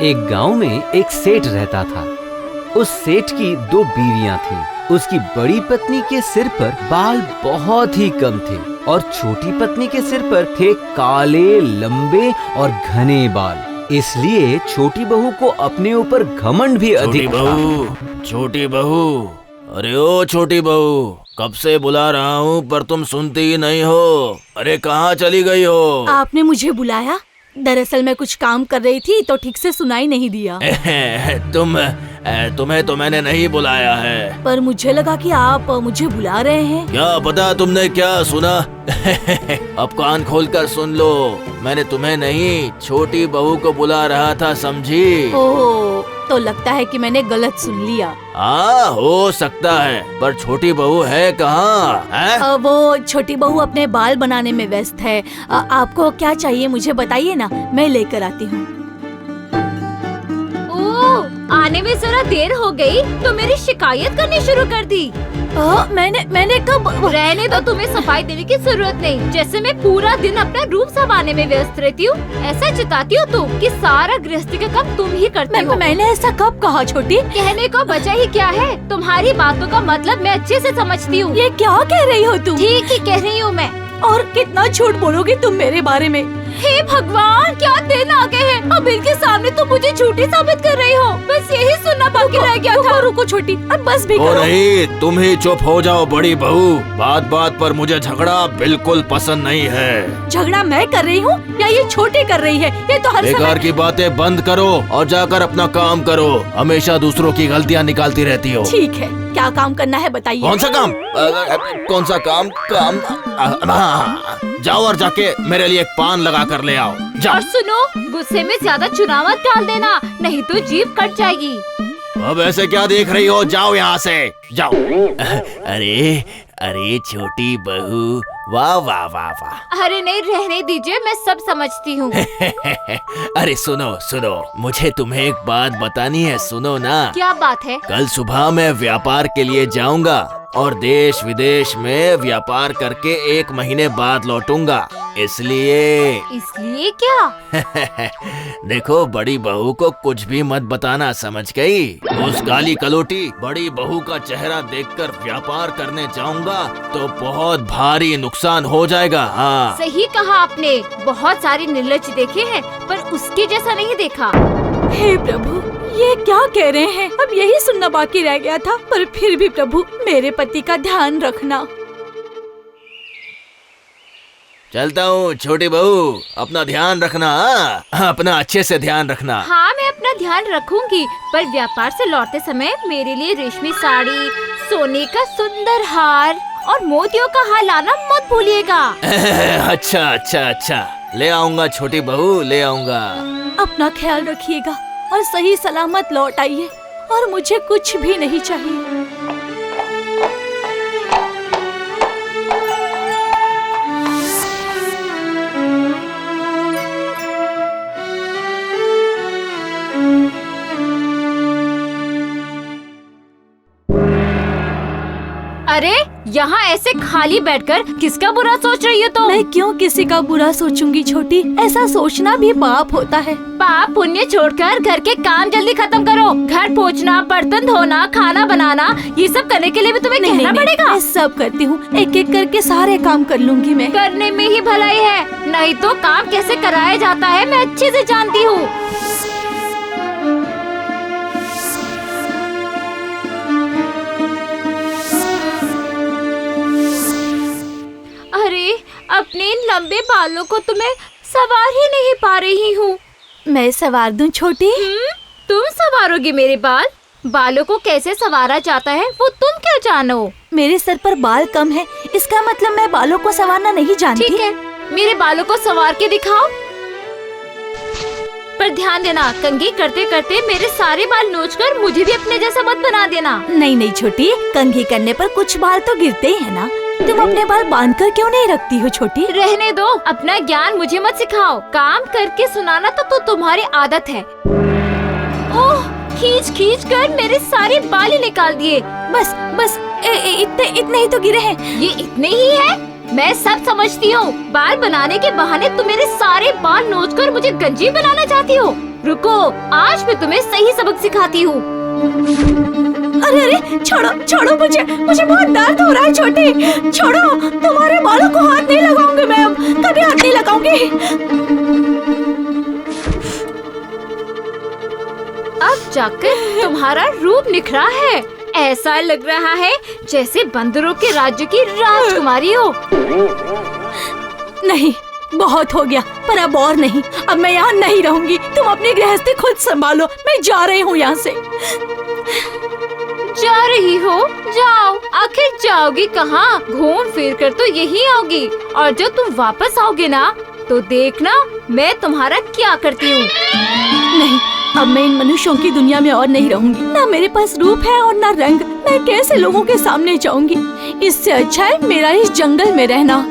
एक गांव में एक सेठ रहता था। उस सेठ की 2 बीवियां थीं। उसकी बड़ी पत्नी के सिर पर बाल बहुत ही कम थे और छोटी पत्नी के सिर पर थे काले, लंबे और घने बाल। इसलिए छोटी बहू को अपने ऊपर घमंड भी अधिक था। छोटी बहू, अरे ओ छोटी बहू, कब से बुला रहा हूँ पर तुम सुनती ही नहीं हो। अरे कहाँ चली गई हो? आपने मुझे बुलाया? दरअसल मैं कुछ काम कर रही थी तो ठीक से सुनाई नहीं दिया। तुम्हें तो मैंने नहीं बुलाया है। पर मुझे लगा कि आप मुझे बुला रहे हैं। क्या पता तुमने क्या सुना? अब कान खोलकर सुन लो, मैंने तुम्हें नहीं छोटी बहू को बुला रहा था, समझी? ओह, तो लगता है कि मैंने गलत सुन लिया। हाँ, हो सकता है, पर छोटी बहू है कहाँ? वो छोटी बहू अपने बाल बनाने में व्यस्त है। आपको क्या चाहिए मुझे बताइए ना, मैं लेकर आती हूँ। आने में जरा देर हो गई तो मेरी शिकायत करनी शुरू कर दी। मैंने कब? रहने दो, तुम्हें सफाई देने की जरूरत नहीं। जैसे मैं पूरा दिन अपना रूम संभालने में व्यस्त रहती हूँ, ऐसा चिताती हो तुम कि सारा गृहस्थी का काम तुम ही करती हो। मैंने ऐसा कब कहा छोटी? कहने को बचा ही क्या है, तुम्हारी बातों का मतलब मैं अच्छे से समझती हूँ। ये क्या कह रही हो तुम? ठीक ही कह रही हूँ मैं। और कितना झूठ बोलोगी तुम मेरे बारे में? हे भगवान, क्या दिन आ गए हैं। अब इनके सामने तुम मुझे झूठी साबित कर रही हो। बस यही सुनना बाकी रह गया था। रुको छोटी, अब बस भी करो। नहीं, तुम ही चुप हो जाओ बड़ी बहू। बात बात पर मुझे झगड़ा बिल्कुल पसंद नहीं है। झगड़ा मैं कर रही हूँ या ये छोटी कर रही है? ये तो हर बेकार की बातें बंद करो और जाकर अपना काम करो। हमेशा दूसरों की गलतियाँ निकालती रहती हो। ठीक है, क्या काम करना है बताइए। कौन सा काम? कौन सा काम? जाओ और जाके मेरे लिए एक पान लगा कर ले आओ। जाओ। और सुनो, गुस्से में ज्यादा चुनाव मत डाल देना, नहीं तो जीभ कट जाएगी। अब ऐसे क्या देख रही हो? जाओ यहाँ से, जाओ। अरे छोटी बहू, वाह वाह वाह वाह। अरे नहीं, रहने दीजिए, मैं सब समझती हूँ। अरे सुनो, मुझे तुम्हें एक बात बतानी है, सुनो ना। क्या बात है? कल सुबह मैं व्यापार के लिए जाऊंगा और देश विदेश में व्यापार करके 1 महीने बाद लौटूंगा। इसलिए क्या? देखो, बड़ी बहू को कुछ भी मत बताना, समझ गई? उस काली कलोटी बड़ी बहू का चेहरा देखकर व्यापार करने जाऊंगा तो बहुत भारी नुकसान हो जाएगा। हाँ, सही कहा आपने। बहुत सारे निर्लज देखे हैं पर उसके जैसा नहीं देखा। हे प्रभु, ये क्या कह रहे हैं? अब यही सुनना बाकी रह गया था। पर फिर भी प्रभु, मेरे पति का ध्यान रखना। चलता हूँ छोटी बहू, अपना ध्यान रखना। अपना अच्छे से ध्यान रखना। हाँ, मैं अपना ध्यान रखूंगी, पर व्यापार से लौटते समय मेरे लिए रेशमी साड़ी, सोने का सुंदर हार और मोतियों का हार लाना मत भूलिएगा। अच्छा, ले आऊंगा छोटी बहू, ले आऊंगा। अपना ख्याल रखिएगा और सही सलामत लौट आइए, और मुझे कुछ भी नहीं चाहिए। अरे, यहाँ ऐसे खाली बैठकर किसका बुरा सोच रही हो तुम? मैं क्यों किसी का बुरा सोचूंगी छोटी? ऐसा सोचना भी पाप होता है। पाप पुण्य छोड़कर घर के काम जल्दी खत्म करो। घर पोंछना, बर्तन धोना, खाना बनाना, ये सब करने के लिए भी तुम्हें कहना पड़ेगा। मैं सब करती हूँ, एक एक करके सारे काम कर लूंगी मैं। करने में ही भलाई है, नहीं तो काम कैसे कराया जाता है मैं अच्छे से जानती हूँ। अरे, अपने इन लंबे बालों को तो मैं सवार ही नहीं पा रही हूँ। मैं सवार दूं छोटी? तुम सवारोगी मेरे बाल? बालों को कैसे सवारा जाता है वो तुम क्या जानो? मेरे सर पर बाल कम है, इसका मतलब मैं बालों को संवारना नहीं जानती। ठीक है, मेरे बालों को संवार के दिखाओ। पर ध्यान देना, कंघी करते करते मेरे सारे बाल नोचकर मुझे भी अपने जैसा मत बना देना। नहीं छोटी, कंघी करने पर कुछ बाल तो गिरते ही है ना। तुम अपने बाल बांधकर क्यों नहीं रखती हो छोटी? रहने दो, अपना ज्ञान मुझे मत सिखाओ। काम करके सुनाना तो तुम्हारी आदत है। ओह, खींच कर मेरे सारे बाल ही निकाल दिए। बस इतने ही तो गिरे हैं। ये इतने ही है? मैं सब समझती हूँ। बाल बनाने के बहाने तुम मेरे सारे बाल नोचकर मुझे गंजी बनाना चाहती हो। रुको, आज मैं तुम्हें सही सबक सिखाती हूँ। अरे अरे छोड़ो छोड़ो, मुझे बहुत दर्द हो रहा है छोटी, छोड़ो। तुम्हारे बालों को हाथ नहीं लगाऊंगी मैं, अब कभी हाथ नहीं लगाऊंगी। अब जाकर तुम्हारा रूप निखरा है। ऐसा लग रहा है जैसे बंदरों के राज्य की राजकुमारी हो। नहीं, बहुत हो गया, पर अब और नहीं। अब मैं यहाँ नहीं रहूंगी। तुम अपनी गृहस्थी खुद संभालो, मैं जा रही हूँ यहाँ से। जा रही हो? जाओ। आखिर जाओगी कहाँ? घूम फिर कर तो यही आओगी, और जब तुम वापस आओगे ना तो देखना मैं तुम्हारा क्या करती हूँ। नहीं, अब मैं इन मनुष्यों की दुनिया में और नहीं रहूंगी। ना मेरे पास रूप है और ना रंग। मैं कैसे लोगों के सामने जाऊंगी? इससे अच्छा है मेरा इस जंगल में रहना।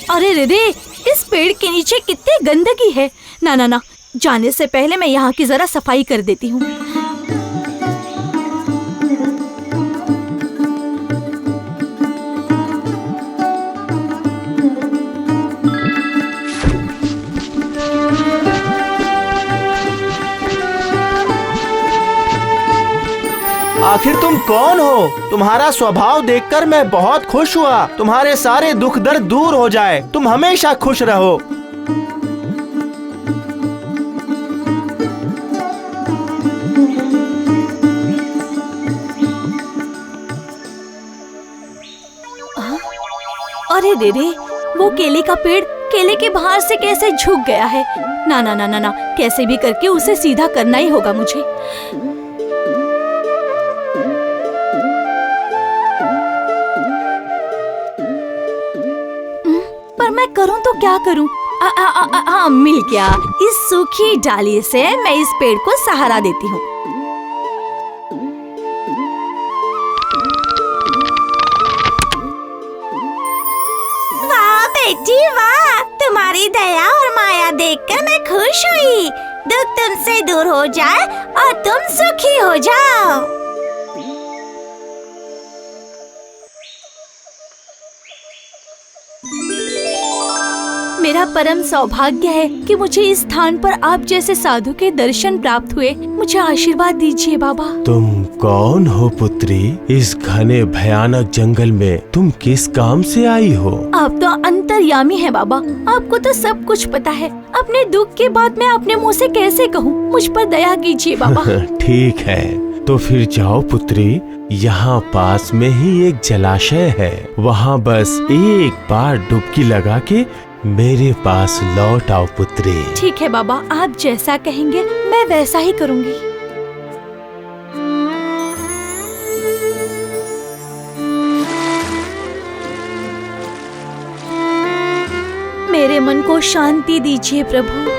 अरे रे, इस पेड़ के नीचे कितनी गंदगी है। ना ना ना, जाने से पहले मैं यहाँ की जरा सफाई कर देती हूँ। आखिर तुम कौन हो? तुम्हारा स्वभाव देखकर मैं बहुत खुश हुआ। तुम्हारे सारे दुख दर्द दूर हो जाए, तुम हमेशा खुश रहो। अरे रे, वो केले का पेड़ केले के बाहर से कैसे झुक गया है। ना ना ना ना ना, कैसे भी करके उसे सीधा करना ही होगा मुझे। पर मैं करूं तो क्या करूं? हाँ, मिल गया। इस सूखी डाली से मैं इस पेड़ को सहारा देती हूँ। वाह बेटी वाह, तुम्हारी दया और माया देखकर मैं खुश हुई। दुख तुमसे दूर हो जाए और तुम सुखी हो जाओ। मेरा परम सौभाग्य है कि मुझे इस स्थान पर आप जैसे साधु के दर्शन प्राप्त हुए। मुझे आशीर्वाद दीजिए बाबा। तुम कौन हो पुत्री? इस घने भयानक जंगल में तुम किस काम से आई हो? आप तो अंतर्यामी हैं बाबा, आपको तो सब कुछ पता है। अपने दुख के बाद मैं अपने मुंह से कैसे कहूँ? मुझ पर दया कीजिए बाबा। ठीक है, तो फिर जाओ पुत्री। यहाँ पास में ही एक जलाशय है, वहाँ बस एक बार डुबकी लगा के मेरे पास लौट आओ पुत्री। ठीक है बाबा, आप जैसा कहेंगे मैं वैसा ही करूँगी। मेरे मन को शांति दीजिए प्रभु।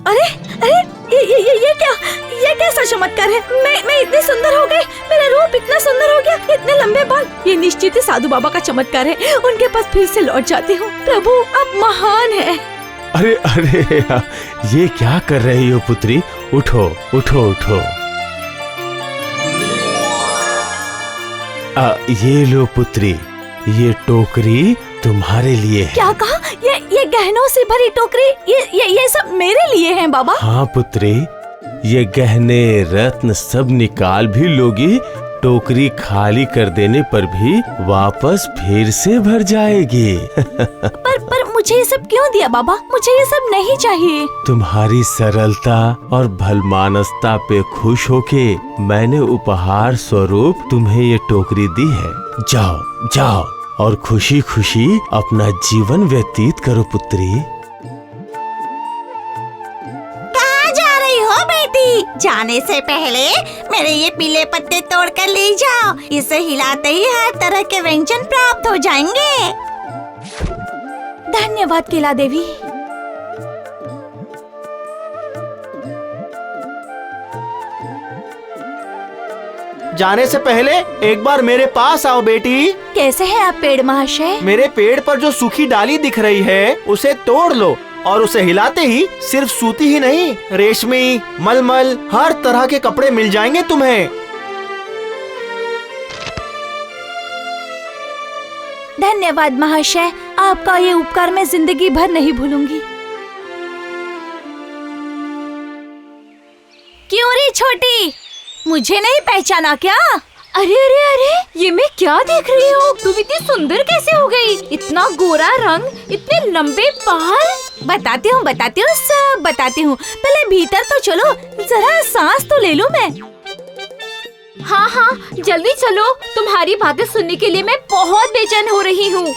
अरे अरे, ये क्या? ये कैसा चमत्कार है? मैं इतनी सुंदर हो गई, मेरा रूप इतना सुंदर हो गया, इतने लंबे बाल। ये निश्चित ही साधु बाबा का चमत्कार है। उनके पास फिर से लौट जाती हूँ। प्रभु आप महान है। अरे अरे, ये क्या कर रही हो पुत्री? उठो उठो उठो। ये लो पुत्री, ये टोकरी तुम्हारे लिए है। क्या कहा? ये गहनों से भरी टोकरी? ये सब मेरे लिए हैं बाबा? हाँ पुत्री, ये गहने रत्न सब निकाल भी लोगी, टोकरी खाली कर देने पर भी वापस फिर से भर जाएगी। पर मुझे ये सब क्यों दिया बाबा? मुझे ये सब नहीं चाहिए। तुम्हारी सरलता और भलमानसता पे खुश होके मैंने उपहार स्वरूप तुम्हें ये टोकरी दी है। जाओ जाओ और खुशी खुशी अपना जीवन व्यतीत करो पुत्री। कहाँ जा रही हो बेटी? जाने से पहले मेरे ये पीले पत्ते तोड़ कर ले जाओ। इसे हिलाते ही हर तरह के व्यंजन प्राप्त हो जाएंगे। धन्यवाद केला देवी। जाने से पहले एक बार मेरे पास आओ बेटी। कैसे हैं आप पेड़ महाशय? मेरे पेड़ पर जो सूखी डाली दिख रही है उसे तोड़ लो और उसे हिलाते ही सिर्फ सूती ही नहीं, रेशमी, मलमल, हर तरह के कपड़े मिल जाएंगे तुम्हें। धन्यवाद महाशय, आपका ये उपकार मैं जिंदगी भर नहीं भूलूंगी। क्यों रे छोटी, मुझे नहीं पहचाना क्या? अरे अरे अरे, ये मैं क्या देख रही हूँ? तुम इतनी सुंदर कैसे हो गई? इतना गोरा रंग, इतने लंबे बाल। बताती हूँ सब बताती हूँ। पहले भीतर तो चलो, जरा सांस तो ले लूँ मैं। हाँ हाँ, जल्दी चलो, तुम्हारी बातें सुनने के लिए मैं बहुत बेचैन हो रही हूँ।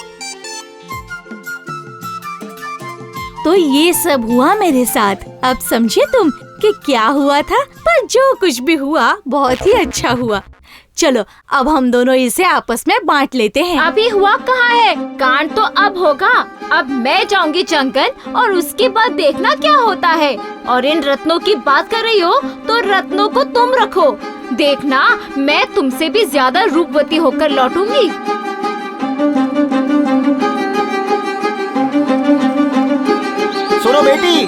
तो ये सब हुआ मेरे साथ। अब समझे तुम कि क्या हुआ था? पर जो कुछ भी हुआ बहुत ही अच्छा हुआ। चलो अब हम दोनों इसे आपस में बांट लेते हैं। अभी हुआ कहाँ है? कांड तो अब होगा। अब मैं जाऊंगी जंगल और उसके बाद देखना क्या होता है। और इन रत्नों की बात कर रही हो तो रत्नों को तुम रखो। देखना मैं तुमसे भी ज्यादा रूपवती होकर लौटूंगी। सुनो बेटी,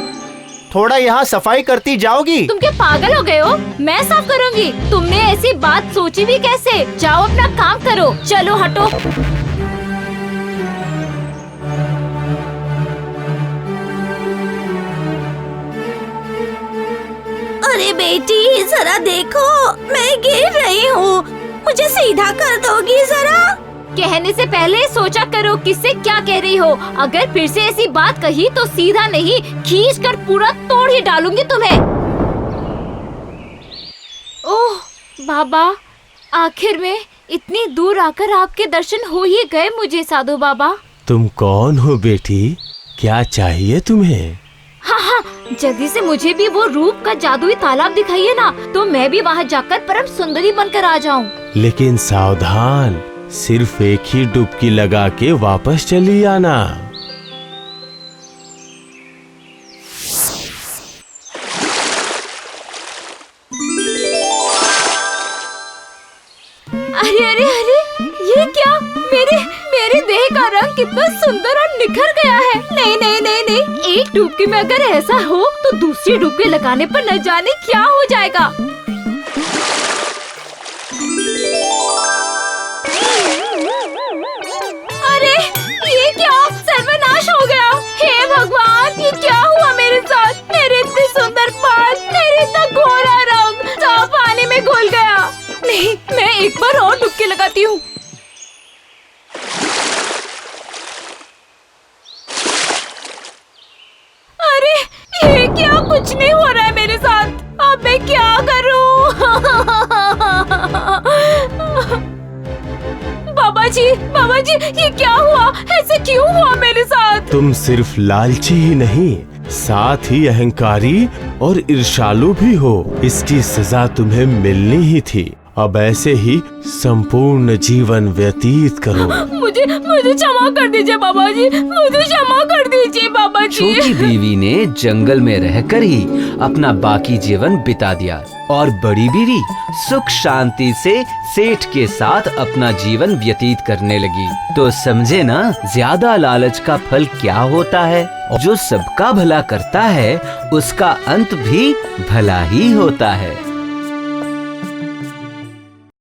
थोड़ा यहाँ सफाई करती जाओगी? तुम क्या पागल हो गए हो? मैं साफ करूंगी। तुमने ऐसी बात सोची भी कैसे? जाओ अपना काम करो। चलो हटो। अरे बेटी जरा देखो, मैं गिर रही हूँ, मुझे सीधा कर दोगी जरा? कहने से पहले सोचा करो किससे क्या कह रही हो। अगर फिर से ऐसी बात कही तो सीधा नहीं, खींच कर पूरा तोड़ ही डालूंगी तुम्हें। ओह बाबा, आखिर में इतनी दूर आकर आपके दर्शन हो ही गए मुझे साधु बाबा। तुम कौन हो बेटी? क्या चाहिए तुम्हें? हाँ हाँ, जल्दी से मुझे भी वो रूप का जादुई तालाब दिखाइए ना, तो मैं भी वहाँ जाकर परम सुंदरी बनकर आ जाऊँ। लेकिन सावधान, सिर्फ एक ही डुबकी लगा के वापस चली आना। अरे अरे अरे, ये क्या? मेरे देह का रंग कितना सुंदर और निखर गया है। नहीं नहीं नहीं नहीं, एक डुबकी में अगर ऐसा हो तो दूसरी डुबकी लगाने पर न जाने क्या हो जाएगा। अरे ये क्या? सर्वनाश हो गया। हे भगवान, ये क्या हुआ मेरे साथ? मेरे इतने सुंदर बाल, मेरे इतना गोरा रंग सब पानी में घुल गया। नहीं, मैं एक बार और डुबकी लगाती हूँ। अरे ये क्या? कुछ नहीं हो रहा है मेरे साथ। अब मैं क्या करूँ? बाबा जी, ये क्या हुआ? ऐसे क्यों हुआ मेरे साथ? तुम सिर्फ लालची ही नहीं, साथ ही अहंकारी और ईर्ष्यालु भी हो। इसकी सजा तुम्हें मिलनी ही थी। अब ऐसे ही संपूर्ण जीवन व्यतीत करो। मुझे क्षमा कर दीजिए बाबा जी, मुझे क्षमा कर दीजिए बाबा जी। छोटी बीवी ने जंगल में रहकर ही अपना बाकी जीवन बिता दिया और बड़ी बीवी सुख शांति से सेठ के साथ अपना जीवन व्यतीत करने लगी। तो समझे ना, ज्यादा लालच का फल क्या होता है। जो सबका भला करता है उसका अंत भी भला ही होता है।